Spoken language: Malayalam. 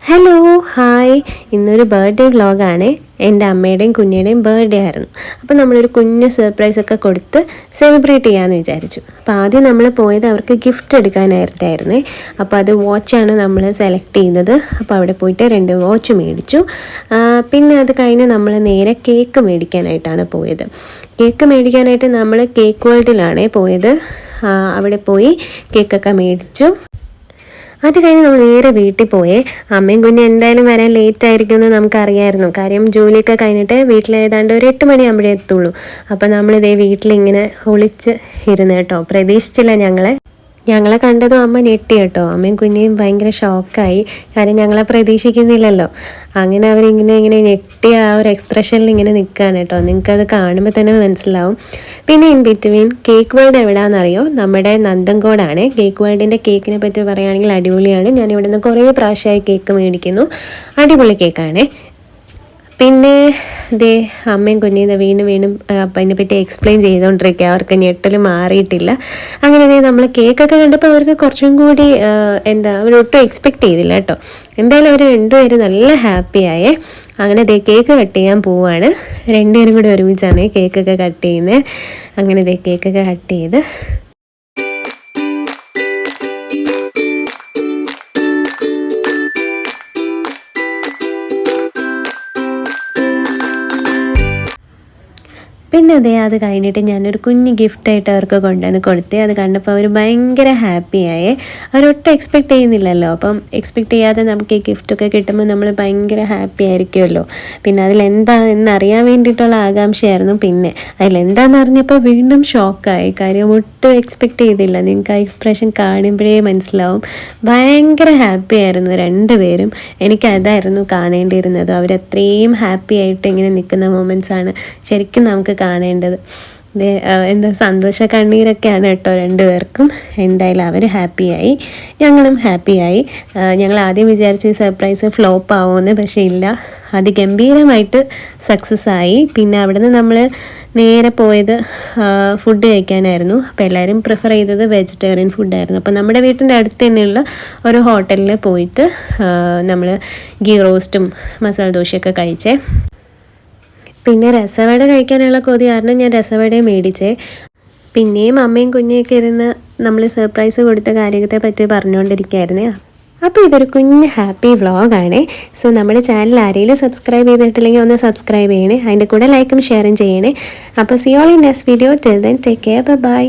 ഹലോ ഹായ്, ഇന്നൊരു ബർത്ത്ഡേ വ്ളോഗാണ്. എൻ്റെ അമ്മയുടെയും കുഞ്ഞിയുടെയും ബർത്ത്ഡേ ആയിരുന്നു. അപ്പോൾ നമ്മളൊരു കുഞ്ഞ് സർപ്രൈസൊക്കെ കൊടുത്ത് സെലിബ്രേറ്റ് ചെയ്യാമെന്ന് വിചാരിച്ചു. അപ്പോൾ ആദ്യം നമ്മൾ പോയത് അവർക്ക് ഗിഫ്റ്റ് എടുക്കാനായിട്ടായിരുന്നേ. അപ്പോൾ അത് വാച്ചാണ് നമ്മൾ സെലക്ട് ചെയ്യുന്നത്. അപ്പോൾ അവിടെ പോയിട്ട് 2 വാച്ച് മേടിച്ചു. പിന്നെ അത് കഴിഞ്ഞ് നമ്മൾ നേരെ കേക്ക് മേടിക്കാനായിട്ടാണ് പോയത്. കേക്ക് മേടിക്കാനായിട്ട് നമ്മൾ കേക്ക് വേൾഡിലാണേ പോയത്. അവിടെ പോയി കേക്കൊക്കെ മേടിച്ചു. അത് കഴിഞ്ഞ് നമ്മൾ നേരെ വീട്ടിൽ പോയേ. അമ്മയും കുഞ്ഞും എന്തായാലും വരാൻ ലേറ്റ് ആയിരിക്കുമെന്ന് നമുക്കറിയായിരുന്നു. കാര്യം ജോലിയൊക്കെ കഴിഞ്ഞിട്ട് വീട്ടിൽ ഏതാണ്ട് ഒരു 8 മണിയാകുമ്പോഴേ എത്തുള്ളൂ. അപ്പോൾ നമ്മളിതേ വീട്ടിലിങ്ങനെ ഒളിച്ച് ഇരുന്ന് കേട്ടോ. പ്രതീക്ഷിച്ചില്ല ഞങ്ങളെ കണ്ടതും അമ്മ ഞെട്ടി കേട്ടോ. അമ്മയും കുഞ്ഞയും ഭയങ്കര ഷോക്കായി. കാര്യം ഞങ്ങളെ പ്രതീക്ഷിക്കുന്നില്ലല്ലോ. അങ്ങനെ അവരിങ്ങനെ ഞെട്ടിയ ആ ഒരു എക്സ്പ്രഷനിൽ ഇങ്ങനെ നിൽക്കുകയാണ് കേട്ടോ. നിങ്ങൾക്കത് കാണുമ്പോൾ തന്നെ മനസ്സിലാവും. പിന്നെ ഇൻ ബിറ്റ്വീൻ കേക്ക് വേൾഡ് എവിടെയാണെന്നറിയോ? നമ്മുടെ നന്തൻകോടാണ്. കേക്ക് വേൾഡിൻ്റെ കേക്കിനെ പറ്റി പറയുകയാണെങ്കിൽ അടിപൊളിയാണ്. ഞാൻ ഇവിടെ നിന്ന് കുറേ പ്രാവശ്യമായി കേക്ക് മേടിക്കുന്നു. അടിപൊളി കേക്കാണേ. പിന്നെ ദേ അമ്മയും കുഞ്ഞിന്ന് വീണ്ടും അപ്പം അതിനെപ്പറ്റി എക്സ്പ്ലെയിൻ ചെയ്തുകൊണ്ടിരിക്കുക. അവർക്ക് ഞെട്ടൽ മാറിയിട്ടില്ല. അങ്ങനെ നമ്മൾ കേക്കൊക്കെ കണ്ടപ്പോൾ അവർക്ക് കുറച്ചും കൂടി അവരൊട്ടും എക്സ്പെക്റ്റ് ചെയ്തില്ല കേട്ടോ. എന്തായാലും അവർ രണ്ടുപേരും നല്ല ഹാപ്പിയായേ. അങ്ങനെ കേക്ക് കട്ട് ചെയ്യാൻ പോവുകയാണ്. രണ്ടുപേരും കൂടി ഒരുമിച്ചാണ് കേക്കൊക്കെ കട്ട് ചെയ്യുന്നത്. അങ്ങനെ കേക്കൊക്കെ കട്ട് ചെയ്ത് പിന്നെ അത് കഴിഞ്ഞിട്ട് ഞാനൊരു കുഞ്ഞ് ഗിഫ്റ്റായിട്ട് അവർക്ക് കൊണ്ടുവന്ന് കൊടുത്തേ. അത് കണ്ടപ്പോൾ അവർ ഭയങ്കര ഹാപ്പിയായേ. അവരൊട്ടും എക്സ്പെക്റ്റ് ചെയ്യുന്നില്ലല്ലോ. അപ്പം എക്സ്പെക്റ്റ് ചെയ്യാതെ നമുക്ക് ഈ ഗിഫ്റ്റൊക്കെ കിട്ടുമ്പോൾ നമ്മൾ ഭയങ്കര ഹാപ്പി ആയിരിക്കുമല്ലോ. പിന്നെ അതിലെന്താ എന്നറിയാൻ വേണ്ടിയിട്ടുള്ള ആകാംക്ഷയായിരുന്നു. പിന്നെ അതിലെന്താണെന്ന് അറിഞ്ഞപ്പോൾ വീണ്ടും ഷോക്കായി. കാര്യം ഒട്ടും എക്സ്പെക്റ്റ് ചെയ്തില്ല. നിങ്ങൾക്ക് ആ എക്സ്പ്രഷൻ കാണുമ്പോഴേ മനസ്സിലാവും. ഭയങ്കര ഹാപ്പി ആയിരുന്നു രണ്ടുപേരും. എനിക്കതായിരുന്നു കാണേണ്ടിയിരുന്നത്. അവരത്രയും ഹാപ്പി ആയിട്ട് ഇങ്ങനെ നിൽക്കുന്ന മൊമെൻറ്റ്സാണ് ശരിക്കും നമുക്ക് കാണേണ്ടത്. സന്തോഷ കണ്ണീരൊക്കെയാണ് കേട്ടോ രണ്ടുപേർക്കും. എന്തായാലും അവർ ഹാപ്പിയായി, ഞങ്ങളും ഹാപ്പിയായി. ഞങ്ങൾ ആദ്യം വിചാരിച്ചു ഈ സർപ്രൈസ് ഫ്ലോപ്പ് ആവുമെന്ന്. പക്ഷേ ഇല്ല, അതിഗംഭീരമായിട്ട് സക്സസ് ആയി. പിന്നെ അവിടുന്ന് നമ്മൾ നേരെ പോയത് ഫുഡ് കഴിക്കാനായിരുന്നു. അപ്പോൾ എല്ലാവരും പ്രിഫർ ചെയ്തത് വെജിറ്റേറിയൻ ഫുഡായിരുന്നു. അപ്പോൾ നമ്മുടെ വീട്ടിൻ്റെ അടുത്ത് തന്നെയുള്ള ഒരു ഹോട്ടലിൽ പോയിട്ട് നമ്മൾ ഗീ റോസ്റ്റും മസാല ദോശയൊക്കെ കഴിച്ചേ. പിന്നെ രസവട കഴിക്കാനുള്ള കൊതി കാരണം ഞാൻ രസവടയും മേടിച്ചേ. പിന്നെയും അമ്മയും കുഞ്ഞൊക്കെ ഇരുന്ന് നമ്മൾ സർപ്രൈസ് കൊടുത്ത കാര്യത്തെ പറ്റി പറഞ്ഞുകൊണ്ടിരിക്കുകയായിരുന്നേ. അപ്പോൾ ഇതൊരു കുഞ്ഞ് ഹാപ്പി വ്ളോഗാണേ. സോ നമ്മുടെ ചാനൽ ആരെങ്കിലും സബ്സ്ക്രൈബ് ചെയ്തിട്ടില്ലെങ്കിൽ ഒന്ന് സബ്സ്ക്രൈബ് ചെയ്യണേ. അതിൻ്റെ കൂടെ ലൈക്കും ഷെയറും ചെയ്യണേ. അപ്പോൾ see all in next video. Till then take care, by.